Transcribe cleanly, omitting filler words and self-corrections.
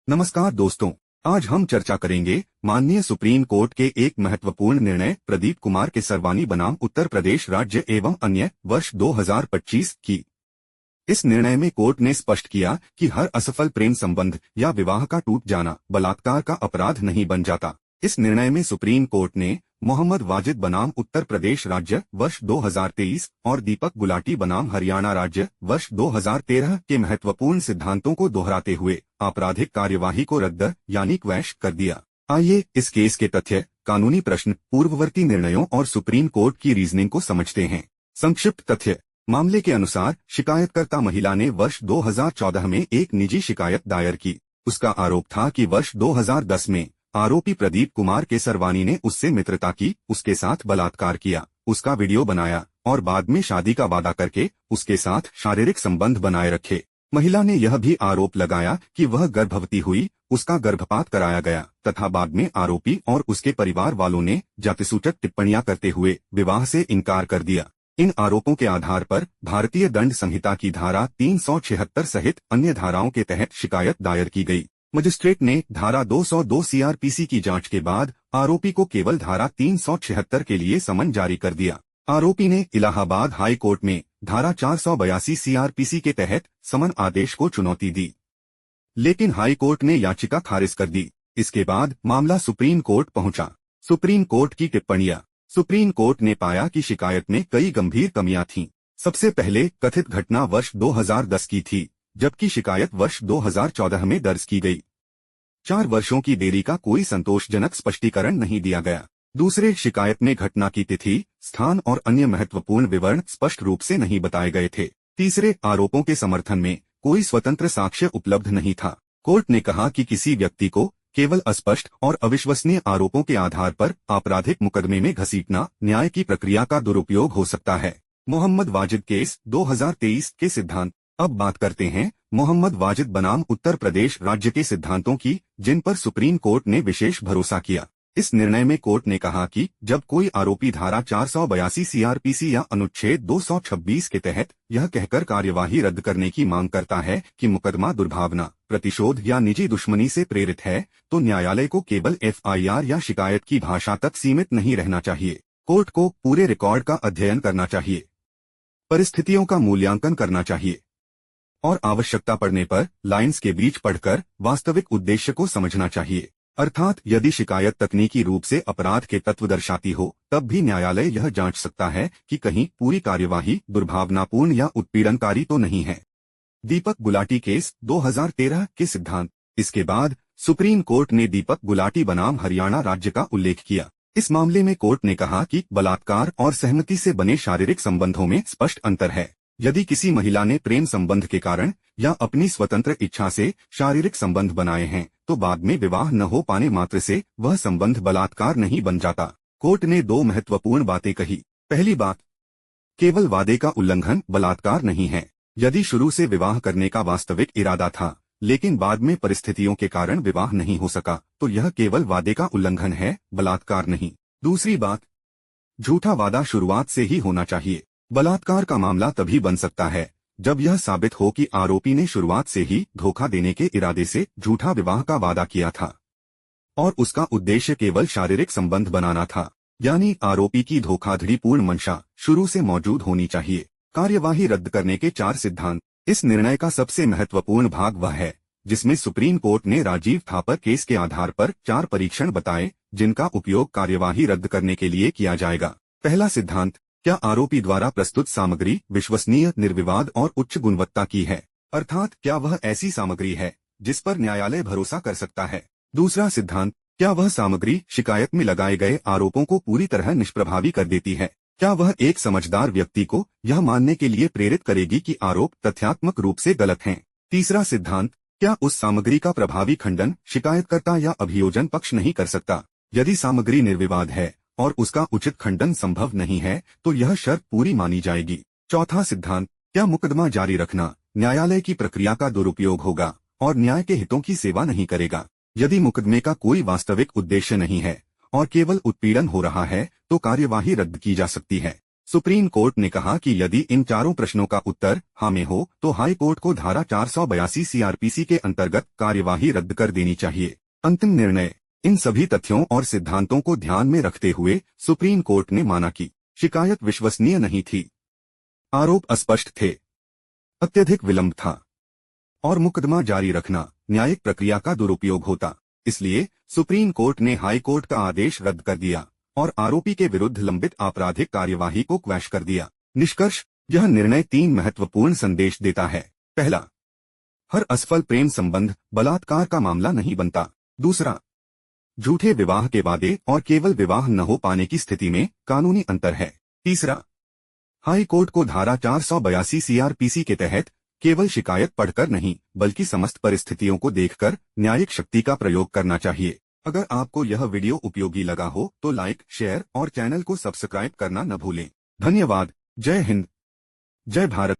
नमस्कार दोस्तों, आज हम चर्चा करेंगे माननीय सुप्रीम कोर्ट के एक महत्वपूर्ण निर्णय प्रदीप कुमार केसरवानी बनाम उत्तर प्रदेश राज्य एवं अन्य वर्ष 2025 की। इस निर्णय में कोर्ट ने स्पष्ट किया कि हर असफल प्रेम संबंध या विवाह का टूट जाना बलात्कार का अपराध नहीं बन जाता। इस निर्णय में सुप्रीम कोर्ट ने मोहम्मद वाजिद बनाम उत्तर प्रदेश राज्य वर्ष 2023 और दीपक गुलाटी बनाम हरियाणा राज्य वर्ष 2013 के महत्वपूर्ण सिद्धांतों को दोहराते हुए आपराधिक कार्यवाही को रद्द यानी क्वैश कर दिया। आइए इस केस के तथ्य, कानूनी प्रश्न, पूर्ववर्ती निर्णयों और सुप्रीम कोर्ट की रीजनिंग को समझते हैं। संक्षिप्त तथ्य। मामले के अनुसार शिकायतकर्ता महिला ने वर्ष 2014 में एक निजी शिकायत दायर की। उसका आरोप था कि वर्ष 2010 में आरोपी प्रदीप कुमार केसरवानी ने उससे मित्रता की, उसके साथ बलात्कार किया, उसका वीडियो बनाया और बाद में शादी का वादा करके उसके साथ शारीरिक संबंध बनाए रखे। महिला ने यह भी आरोप लगाया कि वह गर्भवती हुई, उसका गर्भपात कराया गया तथा बाद में आरोपी और उसके परिवार वालों ने जातिसूचक टिप्पणियां करते हुए विवाह से इनकार कर दिया। इन आरोपों के आधार पर भारतीय दंड संहिता की धारा 376 सहित अन्य धाराओं के तहत शिकायत दायर की गई। मजिस्ट्रेट ने धारा 202 सीआरपीसी की जांच के बाद आरोपी को केवल धारा 376 के लिए समन जारी कर दिया। आरोपी ने इलाहाबाद हाई कोर्ट में धारा 482 सीआरपीसी के तहत समन आदेश को चुनौती दी, लेकिन हाई कोर्ट ने याचिका खारिज कर दी। इसके बाद मामला सुप्रीम कोर्ट पहुंचा। सुप्रीम कोर्ट की टिप्पणियां। सुप्रीम कोर्ट ने पाया कि शिकायत में कई गंभीर कमियां थीं। सबसे पहले कथित घटना वर्ष 2010 की थी, जबकि शिकायत वर्ष 2014 में दर्ज की गई। 4 वर्षों की देरी का कोई संतोषजनक स्पष्टीकरण नहीं दिया गया। दूसरे, शिकायत में घटना की तिथि, स्थान और अन्य महत्वपूर्ण विवरण स्पष्ट रूप से नहीं बताए गए थे। तीसरे, आरोपों के समर्थन में कोई स्वतंत्र साक्ष्य उपलब्ध नहीं था। कोर्ट ने कहा कि किसी व्यक्ति को केवल अस्पष्ट और अविश्वसनीय आरोपों के आधार पर आपराधिक मुकदमे में घसीटना न्याय की प्रक्रिया का दुरुपयोग हो सकता है। मोहम्मद वाजिद केस 2023 के सिद्धांत। अब बात करते हैं मोहम्मद वाजिद बनाम उत्तर प्रदेश राज्य के सिद्धांतों की, जिन पर सुप्रीम कोर्ट ने विशेष भरोसा किया। इस निर्णय में कोर्ट ने कहा कि जब कोई आरोपी धारा 482 सीआरपीसी या अनुच्छेद 226 के तहत यह कहकर कार्यवाही रद्द करने की मांग करता है कि मुकदमा दुर्भावना, प्रतिशोध या निजी दुश्मनी से प्रेरित है, तो न्यायालय को केवल एफआईआर या शिकायत की भाषा तक सीमित नहीं रहना चाहिए। कोर्ट को पूरे रिकॉर्ड का अध्ययन करना चाहिए, परिस्थितियों का मूल्यांकन करना चाहिए और आवश्यकता पड़ने पर लाइंस के बीच पढ़कर वास्तविक उद्देश्य को समझना चाहिए। अर्थात यदि शिकायत तकनीकी रूप से अपराध के तत्व दर्शाती हो, तब भी न्यायालय यह जांच सकता है कि कहीं पूरी कार्यवाही दुर्भावनापूर्ण या उत्पीड़नकारी तो नहीं है। दीपक गुलाटी केस 2013 के सिद्धांत। इसके बाद सुप्रीम कोर्ट ने दीपक गुलाटी बनाम हरियाणा राज्य का उल्लेख किया। इस मामले में कोर्ट ने कहा कि बलात्कार और सहमति से बने शारीरिक संबंधों में स्पष्ट अंतर है। यदि किसी महिला ने प्रेम संबंध के कारण या अपनी स्वतंत्र इच्छा से शारीरिक संबंध बनाए हैं, तो बाद में विवाह न हो पाने मात्र से वह संबंध बलात्कार नहीं बन जाता। कोर्ट ने 2 महत्वपूर्ण बातें कही। पहली बात, केवल वादे का उल्लंघन बलात्कार नहीं है। यदि शुरू से विवाह करने का वास्तविक इरादा था, लेकिन बाद में परिस्थितियों के कारण विवाह नहीं हो सका, तो यह केवल वादे का उल्लंघन है, बलात्कार नहीं। दूसरी बात, झूठा वादा शुरुआत से ही होना चाहिए। बलात्कार का मामला तभी बन सकता है जब यह साबित हो कि आरोपी ने शुरुआत से ही धोखा देने के इरादे से झूठा विवाह का वादा किया था और उसका उद्देश्य केवल शारीरिक संबंध बनाना था, यानी आरोपी की धोखाधड़ीपूर्ण मंशा शुरू से मौजूद होनी चाहिए। कार्यवाही रद्द करने के 4 सिद्धांत। इस निर्णय का सबसे महत्वपूर्ण भाग वह है जिसमें सुप्रीम कोर्ट ने राजीव थापर केस के आधार पर 4 परीक्षण बताए, जिनका उपयोग कार्यवाही रद्द करने के लिए किया जाएगा। पहला सिद्धांत, क्या आरोपी द्वारा प्रस्तुत सामग्री विश्वसनीय, निर्विवाद और उच्च गुणवत्ता की है, अर्थात क्या वह ऐसी सामग्री है जिस पर न्यायालय भरोसा कर सकता है। दूसरा सिद्धांत, क्या वह सामग्री शिकायत में लगाए गए आरोपों को पूरी तरह निष्प्रभावी कर देती है, क्या वह एक समझदार व्यक्ति को यह मानने के लिए प्रेरित करेगी कि आरोप तथ्यात्मक रूप से गलत हैं। तीसरा सिद्धांत, क्या उस सामग्री का प्रभावी खंडन शिकायतकर्ता या अभियोजन पक्ष नहीं कर सकता। यदि सामग्री निर्विवाद है और उसका उचित खंडन संभव नहीं है, तो यह शर्त पूरी मानी जाएगी। चौथा सिद्धांत, क्या मुकदमा जारी रखना न्यायालय की प्रक्रिया का दुरुपयोग होगा और न्याय के हितों की सेवा नहीं करेगा। यदि मुकदमे का कोई वास्तविक उद्देश्य नहीं है और केवल उत्पीड़न हो रहा है, तो कार्यवाही रद्द की जा सकती है। सुप्रीम कोर्ट ने कहा कि यदि इन चारों प्रश्नों का उत्तर हाँ में हो तो हाई कोर्ट को धारा 482 सीआरपीसी के अंतर्गत कार्यवाही रद्द कर देनी चाहिए। अंतिम निर्णय। इन सभी तथ्यों और सिद्धांतों को ध्यान में रखते हुए सुप्रीम कोर्ट ने माना कि शिकायत विश्वसनीय नहीं थी, आरोप अस्पष्ट थे, अत्यधिक विलंब था और मुकदमा जारी रखना न्यायिक प्रक्रिया का दुरुपयोग होता। इसलिए सुप्रीम कोर्ट ने हाई कोर्ट का आदेश रद्द कर दिया और आरोपी के विरुद्ध लंबित आपराधिक कार्यवाही को क्वैश कर दिया। निष्कर्ष। यह निर्णय 3 महत्वपूर्ण संदेश देता है। पहला, हर असफल प्रेम संबंध बलात्कार का मामला नहीं बनता। दूसरा, झूठे विवाह के वादे और केवल विवाह न हो पाने की स्थिति में कानूनी अंतर है। तीसरा, हाई कोर्ट को धारा 482 सीआरपीसी के तहत केवल शिकायत पढ़कर नहीं बल्कि समस्त परिस्थितियों को देखकर न्यायिक शक्ति का प्रयोग करना चाहिए। अगर आपको यह वीडियो उपयोगी लगा हो तो लाइक, शेयर और चैनल को सब्सक्राइब करना न भूलें। धन्यवाद। जय हिंद, जय भारत।